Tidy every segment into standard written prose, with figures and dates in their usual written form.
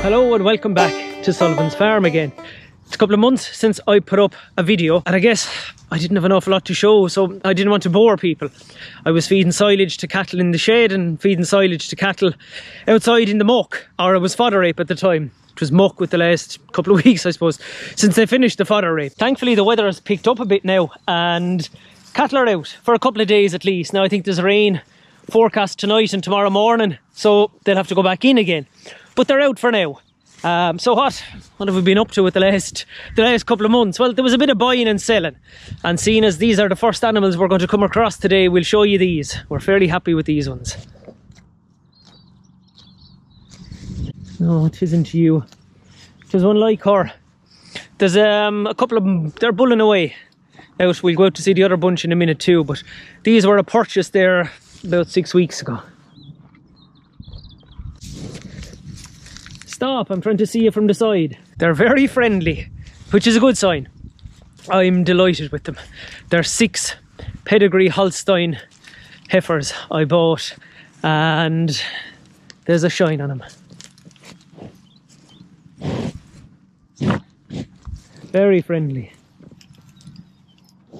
Hello and welcome back to Sullivan's Farm again. It's a couple of months since I put up a video, and I guess I didn't have an awful lot to show, so I didn't want to bore people. I was feeding silage to cattle in the shed and feeding silage to cattle outside in the muck, or it was fodder rape at the time. It was muck with the last couple of weeks, I suppose, since they finished the fodder rape. Thankfully the weather has picked up a bit now and cattle are out for a couple of days at least. Now I think there's rain forecast tonight and tomorrow morning, so they'll have to go back in again. But they're out for now. So what have we been up to with the last couple of months? Well, there was a bit of buying and selling, and seeing as these are the first animals we're going to come across today, we'll show you these. We're fairly happy with these ones. No, it isn't you. There's one like her. There's a couple of them, they're bulling away out. We'll go out to see the other bunch in a minute too, but these were a purchase there about 6 weeks ago. Stop, I'm trying to see you from the side. They're very friendly, which is a good sign. I'm delighted with them. They're 6 pedigree Holstein heifers I bought, and there's a shine on them. Very friendly.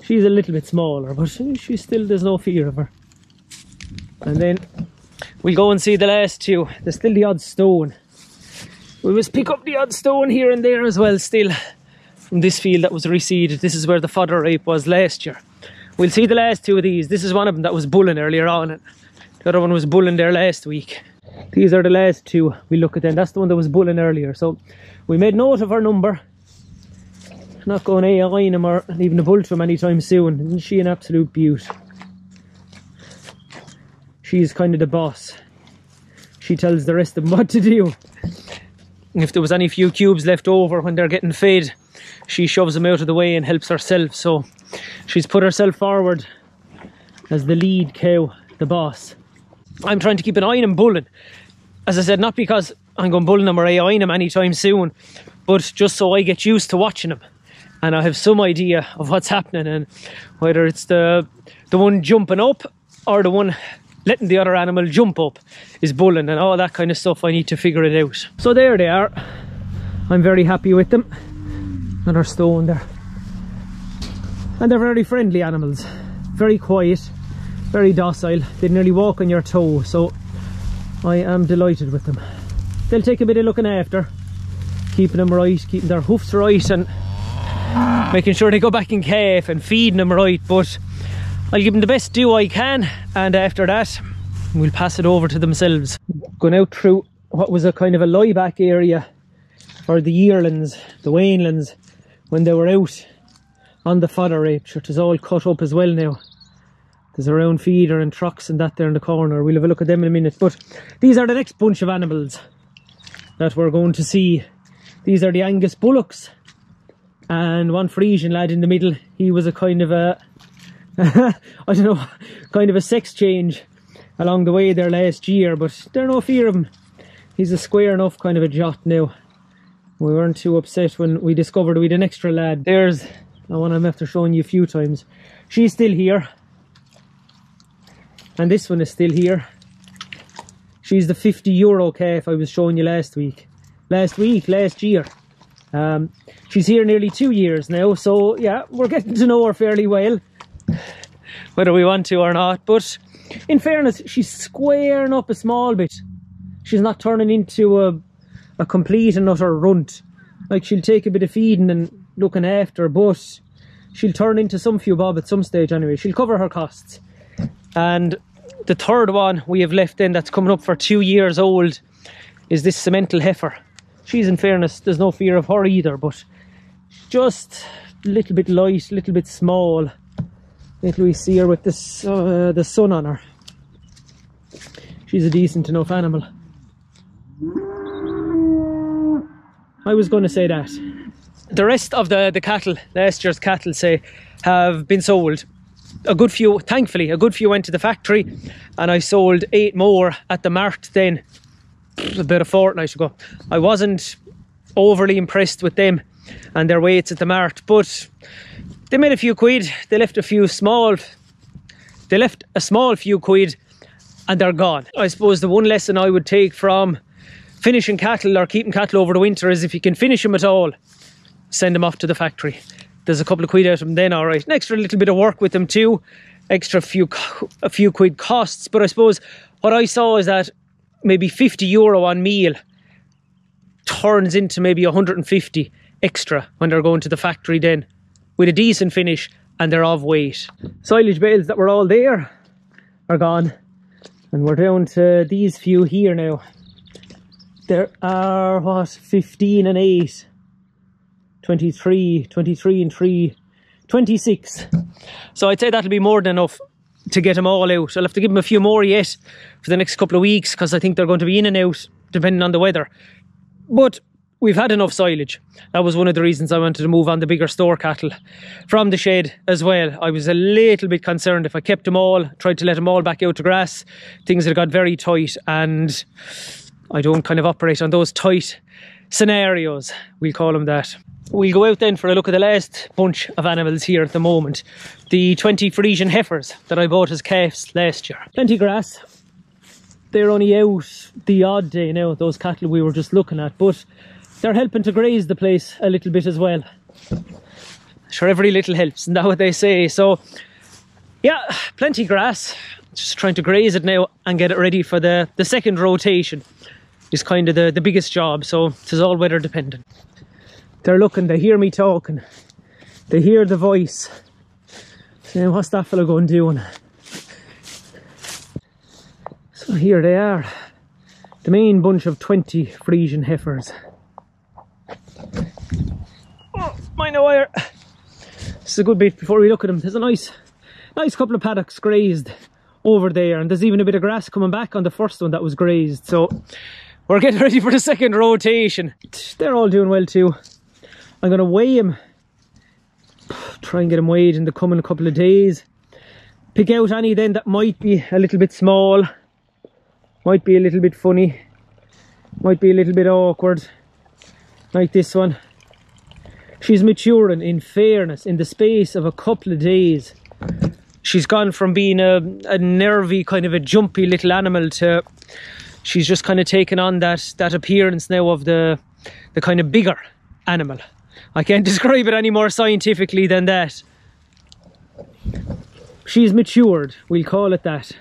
She's a little bit smaller, but she's still, there's no fear of her. And then we'll go and see the last two. There's still the odd stone. We must pick up the odd stone here and there as well still from this field that was reseeded. This is where the fodder rape was last year. We'll see the last two of these. This is one of them that was bulling earlier on, and the other one was bulling there last week. These are the last two we look at then. That's the one that was bulling earlier. So we made note of her number. Not going AIing him or leaving a bull to him anytime soon. Isn't she an absolute beaut? She's kind of the boss. She tells the rest of them what to do. If there was any few cubes left over when they're getting fed, she shoves them out of the way and helps herself. So she's put herself forward as the lead cow, the boss. I'm trying to keep an eye on him bulling. As I said, not because I'm going bulling him or AIing him anytime soon, but just so I get used to watching him and I have some idea of what's happening, and whether it's the one jumping up or the one letting the other animal jump up is bulling, and all that kind of stuff. I need to figure it out. So there they are. I'm very happy with them. Another stone there. And they're very friendly animals. Very quiet, very docile. They nearly walk on your toe, so I am delighted with them. They'll take a bit of looking after, keeping them right, keeping their hoofs right, and making sure they go back in calf and feeding them right, but I'll give them the best do I can, and after that we'll pass it over to themselves. Going out through what was a kind of a lie-back area for the yearlings, the weanlings, when they were out on the fodder rape. It is all cut up as well now. There's a round feeder and trucks and that there in the corner. We'll have a look at them in a minute. But these are the next bunch of animals that we're going to see. These are the Angus bullocks, and one Frisian lad in the middle. He was a kind of a I don't know, kind of a sex change along the way there last year, but there's no fear of him. He's a square enough kind of a jot now. We weren't too upset when we discovered we had an extra lad. There's the one I'm after showing you a few times. She's still here, and this one is still here. She's the €50 calf I was showing you last year. She's here nearly 2 years now, so yeah, we're getting to know her fairly well, whether we want to or not. But in fairness, she's squaring up a small bit. She's not turning into a complete and utter runt. Like, she'll take a bit of feeding and looking after, but she'll turn into some few bob at some stage anyway. She'll cover her costs. And the third one we have left in that's coming up for 2 years old is this cemental heifer. She's, in fairness, there's no fear of her either, but just a little bit light, a little bit small. Wait till we see her with this, the sun on her. She's a decent enough animal. I was going to say that. The rest of the cattle, last year's cattle, say, have been sold. A good few, thankfully, a good few went to the factory, and I sold 8 more at the mart then, about a fortnight ago. I wasn't overly impressed with them and their weights at the mart, but they made a few quid. They left a small few quid, and they're gone. I suppose the one lesson I would take from finishing cattle or keeping cattle over the winter is if you can finish them at all, send them off to the factory. There's a couple of quid out of them then, all right. An extra little bit of work with them too, a few quid costs. But I suppose what I saw is that maybe €50 on meal turns into maybe 150 extra when they're going to the factory then, with a decent finish and they're of weight. Silage bales that were all there are gone, and we're down to these few here now. There are, what, 15 and 8, 23 and 3, 26. So I'd say that'll be more than enough to get them all out. I'll have to give them a few more yet for the next couple of weeks, because I think they're going to be in and out depending on the weather. But we've had enough silage. That was one of the reasons I wanted to move on the bigger store cattle from the shed as well. I was a little bit concerned if I kept them all, tried to let them all back out to grass, things had got very tight, and I don't kind of operate on those tight scenarios, we'll call them that. We'll go out then for a look at the last bunch of animals here at the moment. The 20 Frisian heifers that I bought as calves last year. Plenty grass. They're only out the odd day now, those cattle we were just looking at, but they're helping to graze the place a little bit as well. Sure, every little helps, isn't that what they say? So yeah, plenty grass. Just trying to graze it now and get it ready for the second rotation is kind of the biggest job, so it is all weather dependent. They're looking, they hear me talking, they hear the voice, saying, what's that fella going doing? So here they are, the main bunch of 20 Frisian heifers. Oh, mind the wire. This is a good bit before we look at them. There's a nice couple of paddocks grazed over there, and there's even a bit of grass coming back on the first one that was grazed. So we're getting ready for the second rotation. They're all doing well too. I'm going to weigh them, try and get them weighed in the coming couple of days. Pick out any then that might be a little bit small, might be a little bit funny, might be a little bit awkward, like this one. She's maturing, in fairness, in the space of a couple of days. She's gone from being a nervy, kind of a jumpy little animal to she's just kind of taken on that appearance now of the kind of bigger animal. I can't describe it any more scientifically than that. She's matured, we'll call it that.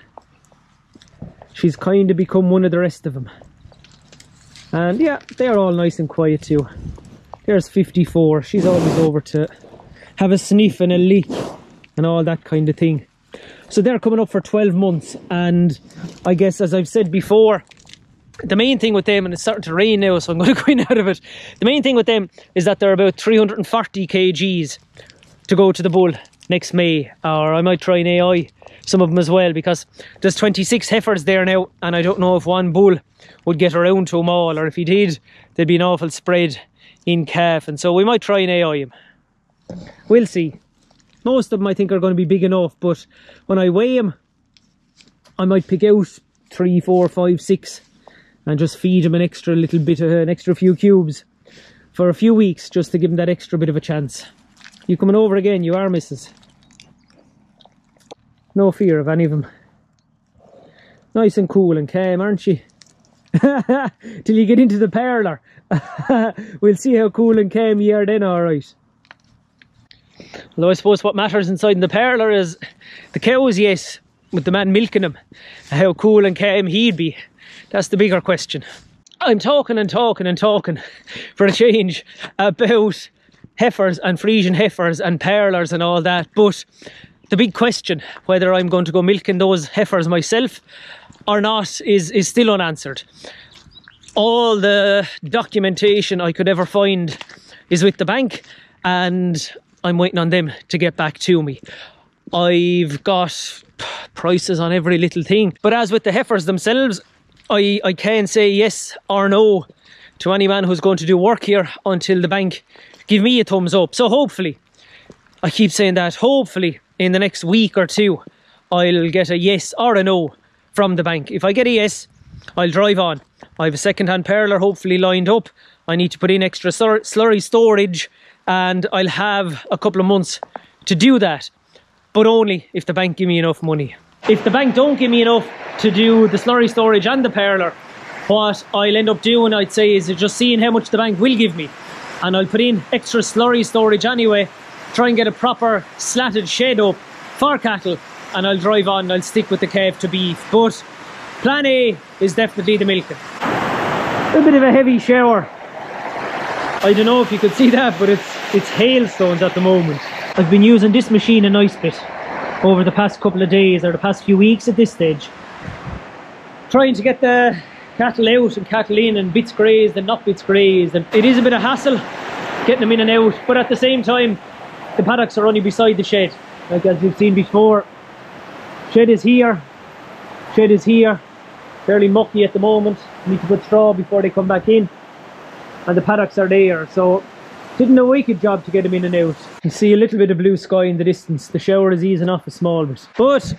She's kind of become one of the rest of them. And yeah, they're all nice and quiet too. There's 54, she's always over to have a sniff and a lick and all that kind of thing. So they're coming up for 12 months, and I guess, as I've said before, the main thing with them, and it's starting to rain now, so I'm going to go in out of it. The main thing with them is that they're about 340 kgs to go to the bull next May, or I might try an AI some of them as well, because there's 26 heifers there now, and I don't know if one bull would get around to them all, or if he did, there'd be an awful spread in calf, and so we might try and AI him. We'll see. Most of them I think are going to be big enough, but when I weigh them, I might pick out 3, 4, 5, 6 and just feed them an extra little bit, an extra few cubes for a few weeks, just to give them that extra bit of a chance. You coming over again? You are, missus. No fear of any of them. Nice and cool and calm, aren't you? Till you get into the parlour. We'll see how cool and calm you are then, alright. Although I suppose what matters inside in the parlour is the cows, yes, with the man milking them. How cool and calm he'd be. That's the bigger question. I'm talking and talking and talking for a change about heifers and Frisian heifers and parlours and all that, but the big question, whether I'm going to go milking those heifers myself or not, is still unanswered. All the documentation I could ever find is with the bank, and I'm waiting on them to get back to me. I've got prices on every little thing, but as with the heifers themselves, I can't say yes or no to any man who's going to do work here until the bank give me a thumbs up. So hopefully, I keep saying that, hopefully in the next week or two, I'll get a yes or a no from the bank. If I get a yes, I'll drive on. I have a second-hand parlour hopefully lined up. I need to put in extra slurry storage, and I'll have a couple of months to do that, but only if the bank give me enough money. If the bank don't give me enough to do the slurry storage and the parlour, what I'll end up doing, I'd say, is just seeing how much the bank will give me, and I'll put in extra slurry storage anyway, try and get a proper slatted shed up for cattle, and I'll drive on and I'll stick with the calf to beef. But plan A is definitely the milking. A bit of a heavy shower. I don't know if you could see that, but it's hailstones at the moment. I've been using this machine a nice bit over the past couple of days, or the past few weeks at this stage, trying to get the cattle out and cattle in, and bits grazed and not bits grazed, and it is a bit of hassle getting them in and out, but at the same time the paddocks are only beside the shed, like as you've seen before. Shed is here, fairly mucky at the moment. Need to put straw before they come back in, and the paddocks are there, so didn't a wicked job to get them in and out. You see a little bit of blue sky in the distance. The shower is easing off a small bit, but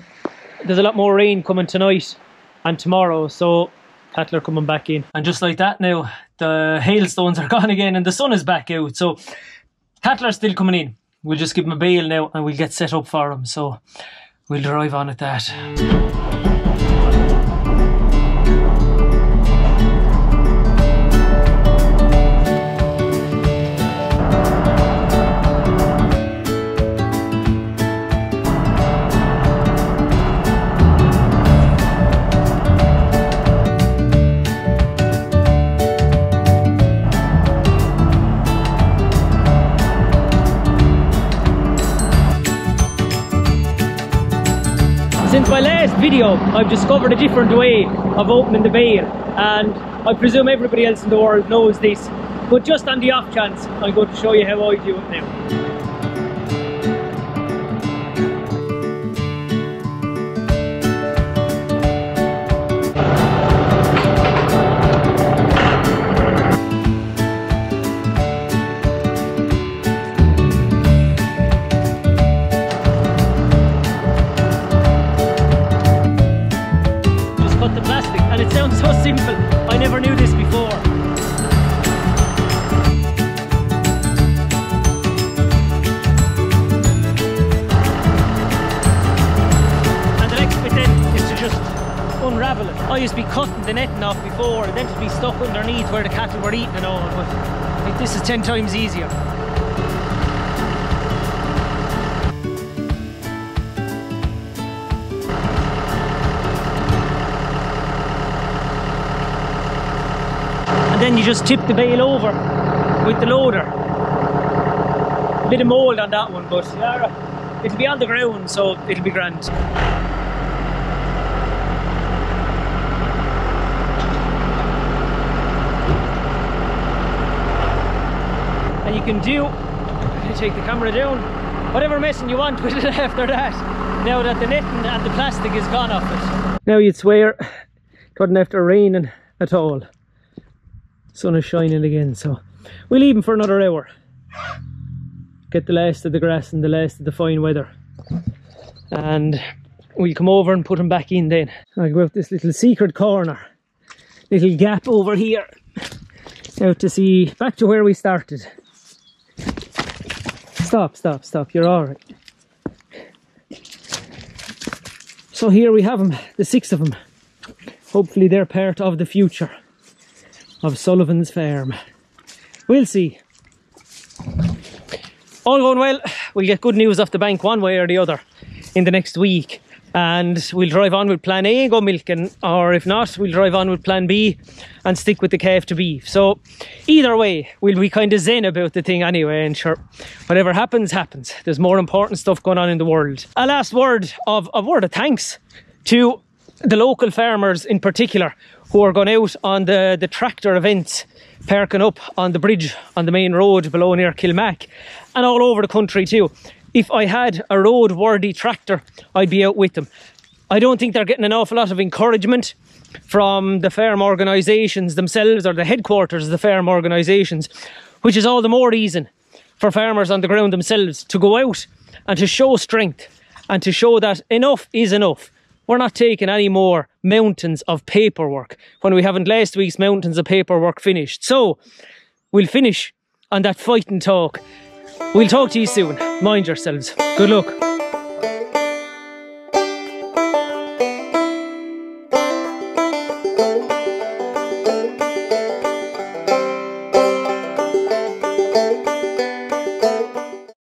there's a lot more rain coming tonight and tomorrow, so cattle are coming back in. And just like that now, the hailstones are gone again and the sun is back out, so cattle are still coming in. We'll just give them a bale now and we'll get set up for them, so we'll drive on at that. Since my last video, I've discovered a different way of opening the bale, and I presume everybody else in the world knows this, but just on the off chance, I'm going to show you how I do it now. And it sounds so simple, I never knew this before. And the next bit then is to just unravel it. I used to be cutting the netting off before, and then to be stuck underneath where the cattle were eating and all, but I think this is 10 times easier. And then you just tip the bale over with the loader. A bit of mould on that one, but it'll be on the ground, so it'll be grand. And you can do, take the camera down, whatever messing you want with it after that, now that the netting and the plastic is gone off it. Now you'd swear it couldn't after raining at all. Sun is shining again, so we'll leave him for another hour. Get the last of the grass and the last of the fine weather, and we'll come over and put him back in then. I'll go out this little secret corner, little gap over here, out to see back to where we started. Stop, you're alright. So here we have them, the 6 of them. Hopefully they're part of the future of Sullivan's farm. We'll see. All going well, we'll get good news off the bank one way or the other in the next week, and we'll drive on with plan A and go milking, or if not, we'll drive on with plan B and stick with the calf to beef. So either way, we'll be kind of zen about the thing anyway, and sure, whatever happens, happens. There's more important stuff going on in the world. A last word of thanks to the local farmers in particular, who are going out on the tractor events, parking up on the bridge on the main road below near Kilmac, and all over the country too. If I had a road-worthy tractor, I'd be out with them. I don't think they're getting an awful lot of encouragement from the farm organisations themselves, or the headquarters of the farm organisations, which is all the more reason for farmers on the ground themselves to go out and to show strength and to show that enough is enough. We're not taking any more mountains of paperwork when we haven't last week's mountains of paperwork finished. So we'll finish on that fighting talk. We'll talk to you soon. Mind yourselves. Good luck.